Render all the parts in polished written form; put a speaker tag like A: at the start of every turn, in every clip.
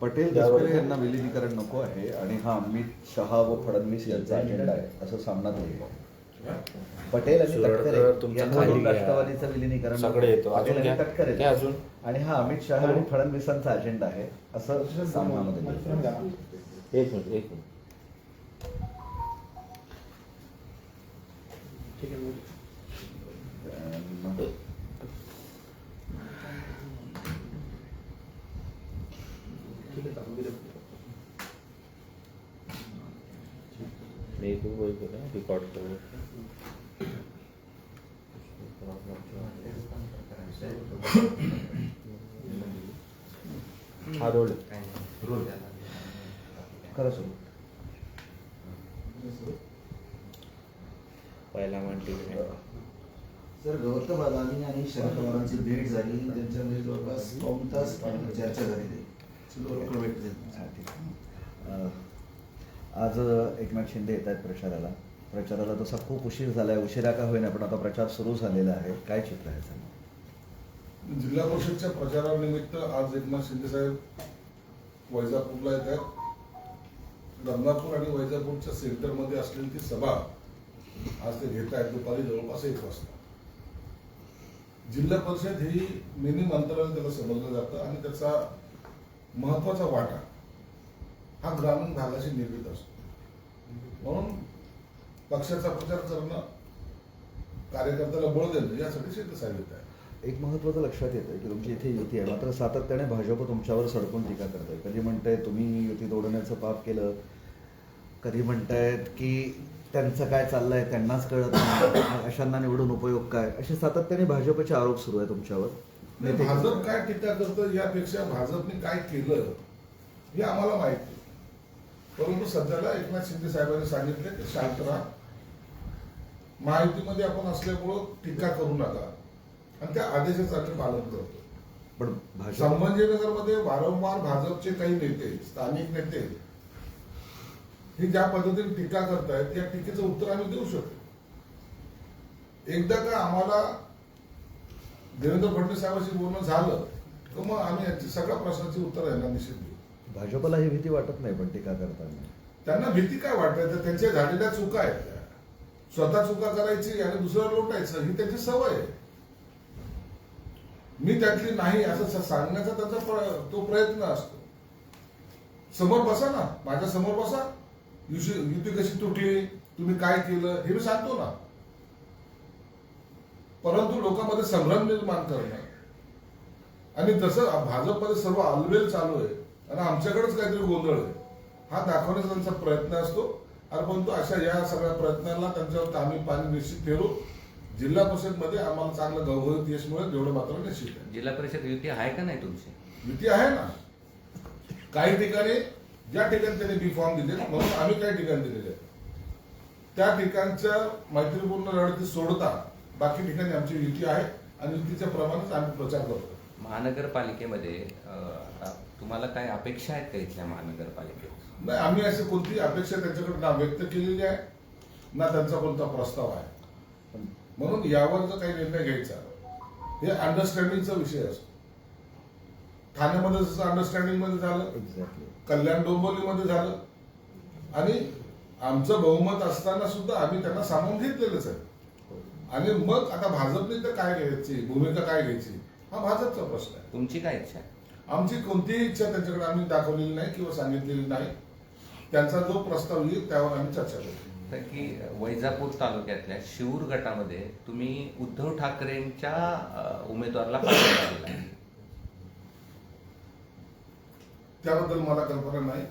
A: पटेल तस्करे यांना विलिनीकरण नको आहे आणि हा अमित शहा व फडणवीस यांचा अजेंडा आहे असं सामनात येईल. पटेल आणि तटकरे यांना राष्ट्रवादीचं विलिनीकरण
B: सगळे येतो
A: पटेल आणि तटकरे
B: काय अजून
A: आणि हा अमित शहा आणि फडणवीसांचा अजेंडा आहे असं सामनामध्ये येईल.
B: एक मिनिट ठीक आहे. मैं एक वही कर रहा हूँ रिकॉर्ड कर हाँ रोल
A: खरं सुरू
B: पहिला म्हणते
C: सर, गौतम अदानी आणि शरद पवारांची भेट झाली, त्यांच्यामध्ये जवळपास 2 तास चर्चा झालेली.
A: आज एकनाथ शिंदे येत आहेत प्रचाराला तसा खूप उशीर झालाय, उशिरा का होईना पण आता प्रचार सुरू झालेला आहे. काय चित्र आहे सर?
D: जिल्हा परिषदच्या प्रचारानिमित्त आज एकनाथ शिंदे साहेब वैजापूरला येत आहेत. गंगापूर आणि वैजापूरच्या सेंटरमध्ये असलेली ती सभा आज ते घेत आहेत दुपारी जवळपास 1 वाजता. जिल्हा परिषद ही मिनी मंत्रालय त्याला समजलं जातं आणि त्याचा महत्वाचा वाटा हा ग्रामीण भागाशी निगडीत असतो. म्हणून पक्षाचा प्रचार करणं, कार्यकर्त्याला बळ देणं यासाठी शिंदे साहेब येत आहे.
A: एक महत्त्वाचं लक्षात येतं की तुमची इथे युती आहे, मात्र सातत्याने भाजप तुमच्यावर सडकून टीका करताय. कधी म्हणताय तुम्ही युती तोडण्याचं पाप केलं, कधी म्हणतायत की त्यांचं काय चाललंय त्यांनाच कळत नाही, अशांना निवडून उपयोग काय, असे सातत्याने भाजपचे आरोप सुरू आहे तुमच्यावर.
D: भाजप काय टीका करतं यापेक्षा भाजपने काय केलं हे आम्हाला माहिती. परंतु सध्याला एकनाथ शिंदे साहेबांनी सांगितले की शांत राहा, महायुतीमध्ये आपण असल्यामुळं टीका करू नका आणि त्या आदेशाचं आम्ही पालन करतो.
A: पण
D: संभाजीनगरमध्ये वारंवार भाजपचे काही नेते, स्थानिक नेते हे ज्या पद्धतीने टीका करतायत त्या टीकेचं उत्तर आम्ही देऊ शकतो. एकदा का आम्हाला देवेंद्र फडणवीस साहेबांशी बोलणं झालं तर मग आम्ही याची सगळ्या प्रश्नाची उत्तर यांना निश्चित देऊ.
A: भाजपला ही भीती वाटत नाही पण टीका करताना?
D: त्यांना भीती काय वाटायचं? त्यांच्या झालेल्या चुका आहेत त्या. स्वतः चुका करायची आणि दुसरं लोटायचं ही त्यांची सवय आहे. मी त्यातली नाही असं सांगण्याचा त्यांचा तो प्रयत्न असतो. समोर बसा ना, माझ्या समोर बसा, युती कशी तुटली, तुम्ही काय केलं हे मी सांगतो ना. परंतु लोकांमध्ये संभ्रम निर्माण करणं आणि तसं भाजपमध्ये सर्व आलबेल चालू आहे आणि आमच्याकडेच काहीतरी गोंधळ आहे हा दाखवण्याचा त्यांचा प्रयत्न असतो. परंतु अशा या सगळ्या प्रयत्नांना त्यांच्यावर आम्ही पाणी निश्चित फेरू. जिल्हा परिषदमध्ये आम्हाला चांगलं घवघवीत यश मिळेल एवढं मात्र निश्चित आहे.
E: जिल्हा परिषद युती आहे का नाही तुमची?
D: युती आहे ना. काही ठिकाणी ज्या ठिकाणी त्यांनी बी फॉर्म दिले म्हणून आम्ही काही ठिकाणी दिलेले त्या ठिकाणच्या मैत्रीपूर्ण लढती सोडता बाकी ठिकाणी आमची युती आहे आणि युतीच्या प्रमाणेच आम्ही प्रचार करतो.
E: महानगरपालिकेमध्ये तुम्हाला काय अपेक्षा आहेत का इथल्या महानगरपालिकेत?
D: नाही, आम्ही अशी कोणती अपेक्षा त्यांच्याकडे ना व्यक्त केलेली आहे ना त्यांचा कोणता प्रस्ताव आहे. म्हणून यावर जर काही निर्णय घ्यायचा हे अंडरस्टँडिंगचा विषय असतो. ठाण्यामध्ये जसं अंडरस्टँडिंग मध्ये झालं, कल्याण डोंबिवलीमध्ये झालं आणि आमचं बहुमत असताना सुद्धा आम्ही त्यांना सामावून घेतलेलंच आहे. आणि मग आता भाजपने तर काय घ्यायची भूमिका काय घ्यायची हा भाजपचा प्रश्न आहे.
E: तुमची काय इच्छा आहे?
D: आमची कोणतीही इच्छा त्यांच्याकडे आम्ही दाखवलेली नाही किंवा सांगितलेली नाही. त्यांचा जो प्रस्ताव येईल त्यावर आम्ही चर्चा करू.
E: तर की वैजापूर तालुक्यातल्या शिऊर गटामध्ये तुम्ही उद्धव ठाकरेंच्या उमेदवाराला पाठिंबा दिला,
D: त्याबद्दल मला कल्पना नाही.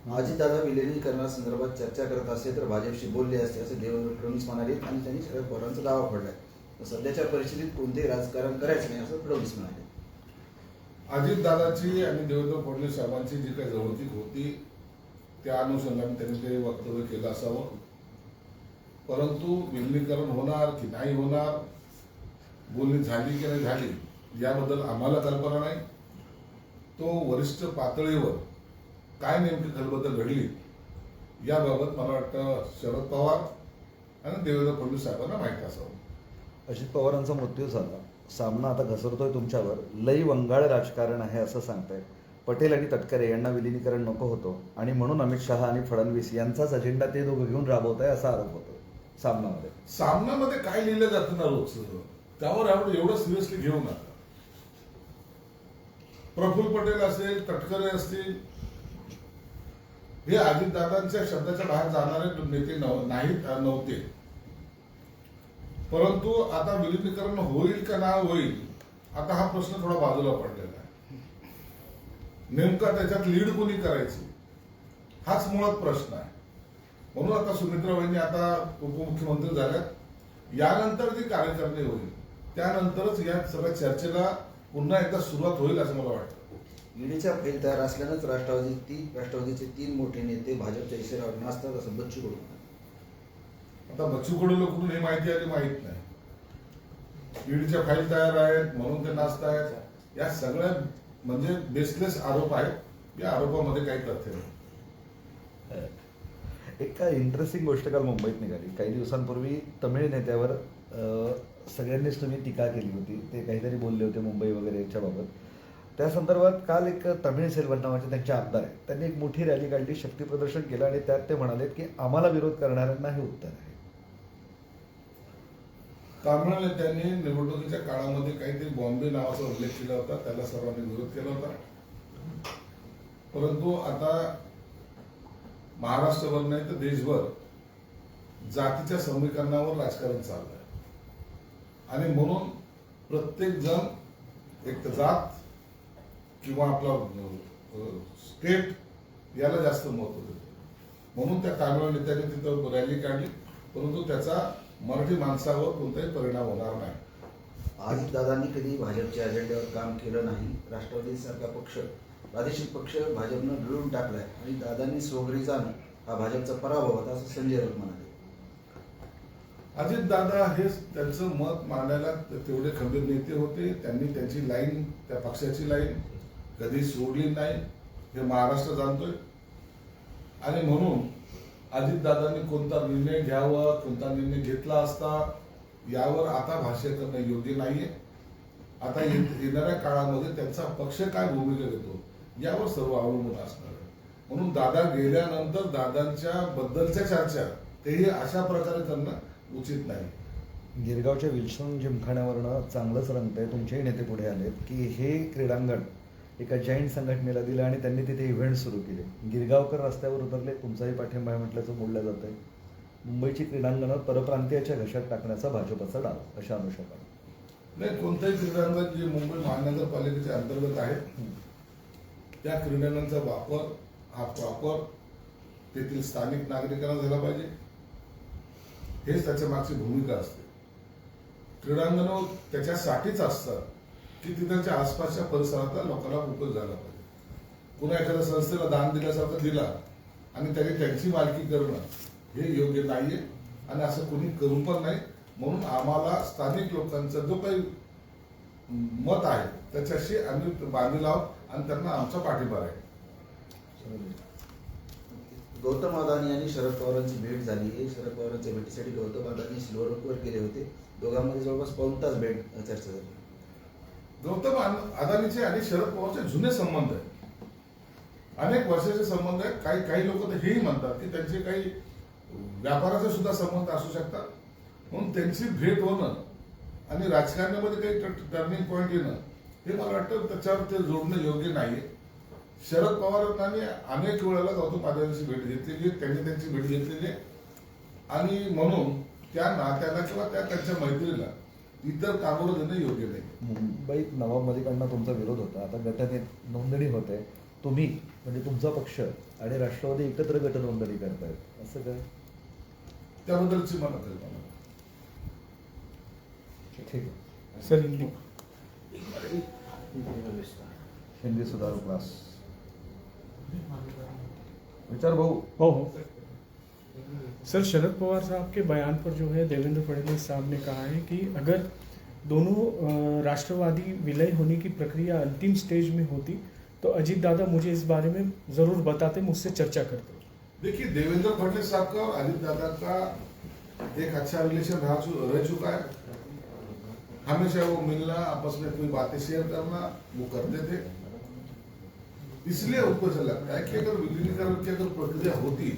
C: अजितदादा विलिनीकरणासंदर्भात चर्चा करत असते तर भाजपशी बोलले असते असे देवेंद्र फडणवीस म्हणाले आणि त्यांनी शरद पवारांचा दावा फोडलाय. सध्याच्या परिस्थितीत कोणतेही राजकारण करायचं नाही असं फडणवीस म्हणाले.
D: अजितदादाची आणि देवेंद्र फडणवीस साहेबांची जी काही जवळीक होती त्या अनुषंगाने त्यांनी ते वक्तव्य केलं असावं. परंतु विलिनीकरण होणार की नाही होणार, बोलणी झाली की नाही झाली याबद्दल आम्हाला कल्पना नाही. तो वरिष्ठ पातळीवर काय नेमकी खलबद्दल घडली याबाबत मला वाटतं शरद पवार आणि देवेंद्र फडणवीस साहेबांना माहिती असावं.
A: अजित पवारांचा मृत्यू झाला, सामना आता घसरतोय तुमच्यावर. लई वंगाळ राजकारण आहे असं सांगताय. पटेल आणि तटकरे यांना विलिनीकरण नको होतं आणि म्हणून अमित शहा आणि फडणवीस यांचाच अजेंडा ते दोघं घेऊन राबवत आहे असा आरोप होतो सामनामध्ये.
D: सामन्यामध्ये काय लिहिलं जातं ना रोजचं, त्यावर आपण एवढं सिरियसली घेऊ नका. प्रफुल्ल पटेल असेल, तटकरे असतील, हे अजितदादांच्या शब्दाच्या बाहेर जाणारे नेते नव्हते. परंतु आता विलिनीकरण होईल का नाही होईल, आता हा प्रश्न थोडा बाजूला पडलेला आहे. नेमका त्याच्यात लीड कोणी करायची हाच मुळात प्रश्न आहे. म्हणून आता सुमित्रा वहिनी आता उपमुख्यमंत्री झाल्यात. यानंतर जी कार्यकारिणी होईल त्यानंतरच या सगळ्या चर्चेला पुन्हा एकदा सुरुवात होईल असं मला वाटतं.
C: ईडीचा फैल तयार असल्यानंच राष्ट्रवादीचे 3 मोठे नेते भाजपच्या इशाऱ्यावर नाचतात असं बच्चू कडू.
D: आता बच्चू कडूला कुठून ही माहिती आली माहित नाही. ईडीच्या फाईल तयार आहेत म्हणून ते नाचतायत. या सगळ्या म्हणजे बेसलेस आरोप आहेत. या आरोपामध्ये काही तथ्य नाही.
A: एक इंटरेस्टिंग गोष्ट काल मुंबईत निघाली. काही दिवसांपूर्वी तमिळ नेत्यावर सगळ्यांनीच तुम्ही टीका केली होती. ते काहीतरी बोलले होते मुंबई वगैरे याच्या बाबत. त्या संदर्भात काल एक तमिळ सेल्वन नावाचे त्यांचे आमदार आहेत, त्यांनी एक मोठी रॅली काढली, शक्ती प्रदर्शन केलं आणि त्यात ते म्हणाले की आम्हाला विरोध करणाऱ्यांना हे उत्तर आहे.
D: तामिळ नेत्यांनी निवडणुकीच्या काळामध्ये काहीतरी बॉम्बे नावाचा उल्लेख केला होता, त्याला सर्वांनी विरोध केला होता. परंतु आता महाराष्ट्रभर नाही तर देशभर जातीच्या समीकरणावर राजकारण चाललंय आणि म्हणून प्रत्येक जण एक जात किंवा आपला स्टेट याला जास्त महत्व देतो. म्हणून त्या तामिळ नेत्यांनी तिथं रॅली काढली, परंतु त्याचा मराठी माणसावर कोणताही परिणाम होणार नाही.
C: अजितदादांनी कधी भाजपच्या अजेंड्यावर काम केलं नाही. राष्ट्रवादीसारखा पक्ष, प्रादेशिक पक्ष भाजपनं गिळून टाकलाय आणि दादांनी स्वघरी जाणं हा भाजपचा पराभव होता असं संजय राऊत म्हणाले.
D: अजितदादा हे त्यांचं मत मांडायला तेवढे खंबीर नेते होते. त्यांनी त्यांची लाईन, त्या पक्षाची लाईन कधी सोडली नाही हे महाराष्ट्र जाणतोय. आणि म्हणून अजितदादांनी कोणता निर्णय घ्यावा, कोणता निर्णय घेतला असता यावर आता भाष्य करणं योग्य नाहीये. आता येणाऱ्या काळामध्ये त्यांचा पक्ष काय भूमिका घेतो यावर सर्व अवलंबून असणार आहे. म्हणून दादा गेल्यानंतर दादांच्या बद्दलच्या चर्चा तेही अशा प्रकारे करणं उचित नाही.
A: गिरगावच्या विल्सन जिमखान्यावरनं चांगलंच रंगतंय. तुमचेही नेते पुढे आलेत की हे क्रीडांगण एका जैन संघटनेला दिलं आणि त्यांनी तिथे इव्हेंट सुरू केले. गिरगावकर रस्त्यावर उतरले, तुमचाही पाठिंबा आहे म्हटल्याचं बोललं जात आहे. मुंबईची क्रीडांगणं परप्रांतीयाच्या घशात टाकण्याचा भाजपचा डाव अशा अनुषंगाने.
D: नाही, कोणतंही क्रीडांगण जे मुंबई महानगरपालिकेच्या अंतर्गत आहे त्या क्रीडांगणाचा वापर हा प्रॉपर तेथील स्थानिक नागरिकांना झाला पाहिजे. हेच त्याच्या मागची भूमिका असते. क्रीडांगण त्याच्यासाठीच असतात की तिथच्या आसपासच्या परिसरातल्या लोकांना उपयोग झाला पाहिजे. पुन्हा एखाद्या संस्थेला दान दिल्यासारखं दिला आणि त्यांनी त्यांची मालकी करणं हे योग्य नाहीये आणि असं कोणी करू पण नाही. म्हणून आम्हाला स्थानिक लोकांचा जो काही मत आहे त्याच्याशी आम्ही बांधील आहोत आणि त्यांना आमचा पाठिंबा आहे.
C: गौतम अदानी आणि शरद पवारांची भेट झाली. शरद पवारांच्या भेटीसाठी गौतम अदानी सिल्व्हर ओकवर गेले होते. दोघांमध्ये जवळपास 1 तास भेट चर्चा झाली.
D: गौतम अदानीचे आणि शरद पवारचे जुने संबंध आहेत, अनेक वर्षाचे संबंध आहेत. काही लोक तर हेही म्हणतात की त्यांचे काही व्यापाराचे सुद्धा संबंध असू शकतात. म्हणून त्यांची भेट होणं आणि राजकारणामध्ये काही टर्निंग पॉईंट येणं हे मला वाटतं त्याच्यावर ते जोडणं योग्य नाहीये. शरद पवारांनी अनेक वेळेला गौतम अदानीची भेट घेतलेली आहे, त्यांनी त्यांची भेट घेतलेली आहे आणि म्हणून त्या नात्याला किंवा त्यांच्या मैत्रीला इतर कामावर देणं योग्य नाही.
A: मुंबईत नवाब मलिकांना तुमचा विरोध होता, आता गटनेत नोंदणी होत आहे. तुम्ही म्हणजे तुमचा पक्ष आणि राष्ट्रवादी एकत्र गट नोंदणी करतायत, असं काय?
D: त्याबद्दलची मला कल्पना.
A: ठीक आहे
F: सर.
A: हिंदी सुधारू क्लास विचार भाऊ.
F: हो हो सर, शरद पवार साहब के बयान पर जो है देवेंद्र फडणवीस साहब ने कहा है कि अगर दोनों राष्ट्रवादी विलय होने की प्रक्रिया अंतिम स्टेज में होती तो अजीत दादा मुझे इस बारे में जरूर बताते, मुझसे चर्चा करते.
D: देखिए, देवेंद्र फडणवीस साहब का और अजीत दादा का एक अच्छा रिलेशन रह चुका है. हमेशा वो मिलना, आपस में कोई बातें शेयर करना वो करते थे। इसलिए उनको ऐसा लगता है कि अगर विलीनीकरण की अगर प्रक्रिया होती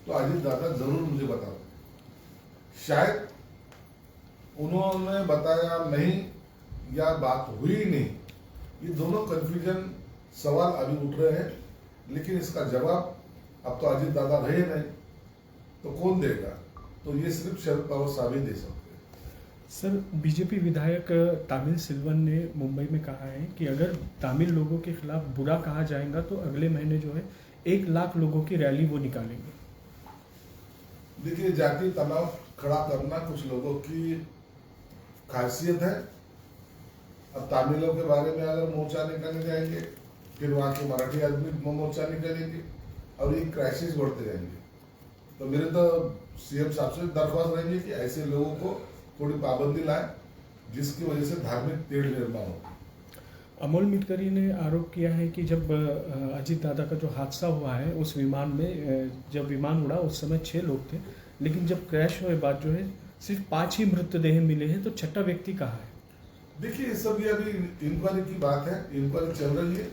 D: तो अजीत दादा जरूर मुझे बताते। शायद उन्होंने बताया नहीं या बात हुई नहीं, ये दोनों कंफ्यूजन सवाल अभी उठ रहे हैं, लेकिन इसका जवाब अब तो अजीत दादा रहे नहीं तो कौन देगा? तो ये सिर्फ शरद पवार साहब ही दे सकते हैं।
F: सर, बीजेपी विधायक तामिल सिल्वन ने मुंबई में कहा है कि अगर तमिल लोगों के खिलाफ बुरा कहा जाएगा तो अगले महीने जो है 1 लाख लोगों की रैली वो निकालेंगे।
D: देखिए, जाति तनाव खड़ा करना कुछ लोगों की खासियत है। अब तमिलों के बारे में अगर मोर्चा निकालने जाएंगे, फिर वहाँ के मराठी आदमी मोर्चा निकालेंगे और ये क्राइसिस बढ़ते जाएंगे। तो मेरे तो सीएम साहब से दरख्वास्त रहेंगे कि ऐसे लोगों को थोड़ी पाबंदी लाए जिसकी वजह से धार्मिक तेढ़ निर्माण हो।
F: अमोल मिटकरी ने आरोप किया है कि जब अजीत दादा का जो हादसा हुआ है उस विमान में, जब विमान उड़ा उस समय 6 लोग थे, लेकिन जब क्रैश हुए बाद जो है सिर्फ 5 ही मृतदेह मिले हैं, तो छठा व्यक्ति कहाँ है?
D: देखिए, ये सब ये अभी इंक्वायरी की बात है, इंक्वायरी चल रही है।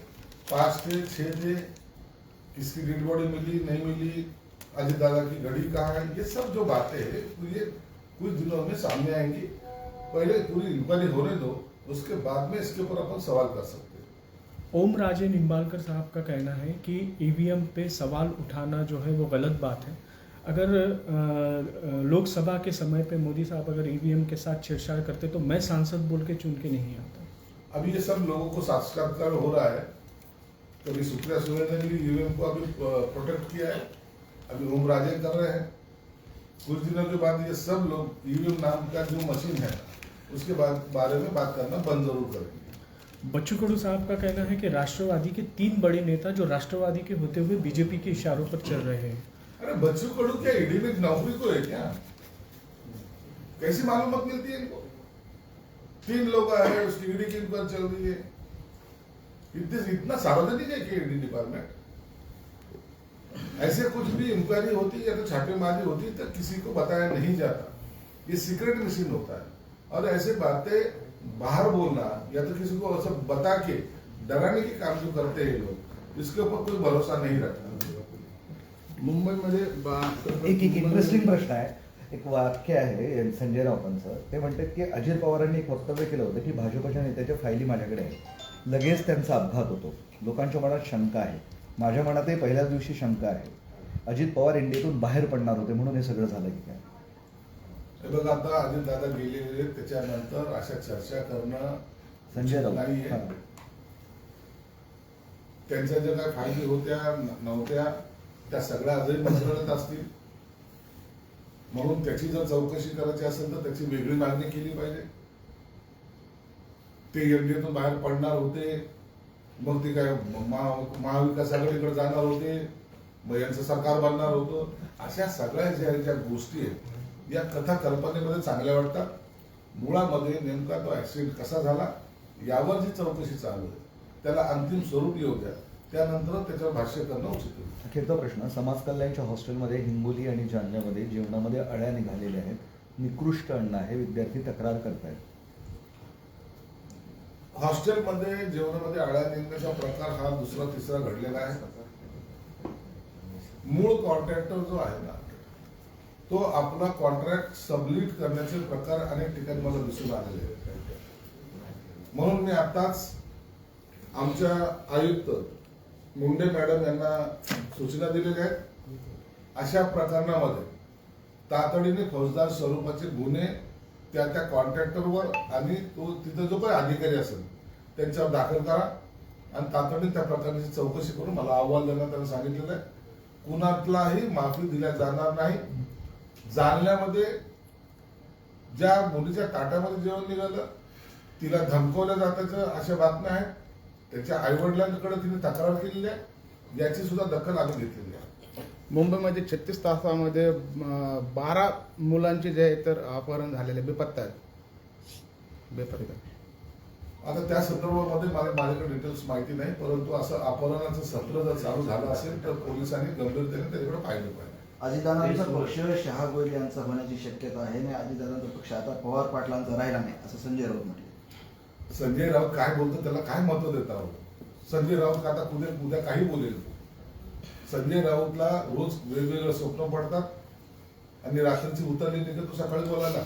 D: 5 थे, 6 थे, किसकी डेड बॉडी मिली नहीं मिली, अजीत दादा की घड़ी कहाँ है, ये सब जो बातें हैं तो ये कुछ दिनों में सामने आएंगी। पहले पूरी इंक्वायरी होने दो, उसके बाद में इसके ऊपर अपन सवाल कर सकते हैं।
F: ओम राजे निम्बालकर साहब का कहना है कि ईवीएम पे सवाल उठाना जो है वो गलत बात है। अगर लोकसभा के समय पे मोदी साहब अगर ईवीएम के साथ छेड़छाड़ करते तो मैं सांसद बोल के चुन के नहीं आता।
D: अभी ये सब लोगों को साक्षात्कार हो रहा है। कभी सुप्रिया सुले ने भी ईवीएम को अभी प्रोटेक्ट किया है, अभी ओम राजे कर रहे हैं। कुछ दिनों के बाद ये सब लोग ईवीएम नाम का जो मशीन है उसके बारे में बात करना बंद जरूर करेंगे।
F: बच्चू कडू साहब का कहना है कि राष्ट्रवादी के 3 बड़े नेता जो राष्ट्रवादी के होते हुए बीजेपी के इशारों पर चल रहे हैं।
D: अरे बच्चू कडू क्या ईडी में नौकरी को है क्या? कैसी मालूमात मिलती है इनको? 3 लोग आए, उसकी ईडी की इंक्वायरी चल रही है। इतना सार्वजनिक है कि ईडी डिपार्टमेंट? ऐसे कुछ भी इंक्वायरी होती या तो छापेमारी होती तो किसी को बताया नहीं जाता। ये सीक्रेट मिशन होता है, और ऐसे बातें बाहर बोलना या तो किसी को ऐसा बता के डराने के काम जो करते हैं लोग, इसके ऊपर कोई भरोसा नहीं रखता।
C: मुंबईमध्ये
A: एक इंटरेस्टिंग प्रश्न आहे. एक वाक्य आहे संजय राऊतांचं. ते म्हणतात की अजित पवारांनी एक वक्तव्य केलं होतं की भाजपच्या नेत्याच्या फायली माझ्याकडे आहेत, लगेच त्यांचा अपघात होतो. लोकांच्या मनात शंका आहे, माझ्या मनातही पहिल्याच दिवशी शंका आहे. अजित पवार इंडियातून बाहेर पडणार होते म्हणून हे सगळं झालं की काय?
D: हे बघा, आता अजित दादा गेलेले त्याच्यानंतर अशा चर्चा करणं
A: संजय राऊत
D: नाहीये.
A: हां.
D: त्यांच्या ज्या काही फायली होत्या नव्हत्या त्या सगळ्या आजही पसरत असतील, म्हणून त्याची जर चौकशी करायची असेल तर त्याची वेगळी मागणी केली पाहिजे. ते एनडीएतून बाहेर पडणार होते, मग ते काय महाविकास आघाडीकडे जाणार होते, मग यांचं सरकार बनणार होतं. अशा सगळ्या ज्या गोष्टी आहेत या कथा कल्पनेमध्ये चांगल्या वाटतात. मुळामध्ये नेमका तो ऍक्सिडेंट कसा झाला यावर जी चौकशी चालू आहे त्याला अंतिम स्वरूप येऊ द्या, त्यानंतर त्याच्यावर भाष्य करणं उचित होईल.
A: अखेरचा प्रश्न, समाज कल्याणच्या हॉस्टेलमध्ये हिंगोली आणि जालन्यामध्ये जेवणामध्ये अळ्या निघालेल्या आहेत, निकृष्ट अन्न आहे, विद्यार्थी तक्रार करतायत.
D: हॉस्टेलमध्ये जेवणामध्ये अळ्या निघण्याचा प्रकार हा दुसरा तिसरा घडलेला आहे. मूळ कॉन्ट्रॅक्टर जो आहे ना तो आपला कॉन्ट्रॅक्ट सबमिट करण्याचे प्रकार अनेक ठिकाणी मला दिसून आलेले आहेत. म्हणून मी आताच आमच्या आयुक्त मुंडे मॅडम यांना सूचना दिलेल्या आहेत. अशा प्रकरणामध्ये तातडीने फौजदार स्वरूपाचे गुन्हे त्या कॉन्ट्रॅक्टरवर आणि तो तिथे जो काही अधिकारी असेल त्यांच्यावर दाखल करा आणि तातडीने त्या प्रकारची चौकशी करून मला अहवाल देण्यात त्यांना सांगितलेलं आहे. कुणालाही माफी दिल्या जाणार नाही. जालन्यामध्ये ज्या मुलीच्या ताटामध्ये जेवण निघालं तिला धमकवलं जाताच्या अशा बातम्या आहेत. त्याच्या आईवडिलांकडे तिने तक्रार केलेली आहे, याची सुद्धा दखल आम्ही घेतलेली आहे.
G: मुंबईमध्ये 36 तासामध्ये 12 मुलांचे जे आहे तर अपहरण झालेले बेपत्ता आहेत.
D: आता त्या संदर्भामध्ये माझ्याकडे डिटेल्स माहिती नाही, परंतु असं अपहरणाचं सत्र जर चालू झालं असेल तर पोलिसांनी गंभीरतेने त्याच्याकडे पाहिलं पाहिजे.
C: अजितदादांचा पक्ष शहा गोयल यांचा होण्याची शक्यता आहे आणि अजितदादांचा पक्ष आता पवार पाटलांचा राहिला नाही असं संजय राऊत म्हटले.
D: संजय राऊत काय बोलतो त्याला काय महत्व देता आहोत? संजय राऊत आता उद्या काही बोलेल. संजय राऊतला रोज वेगवेगळं स्वप्न पडतात आणि रात्रीची उतरली नाही तर तो सकाळी बोलायला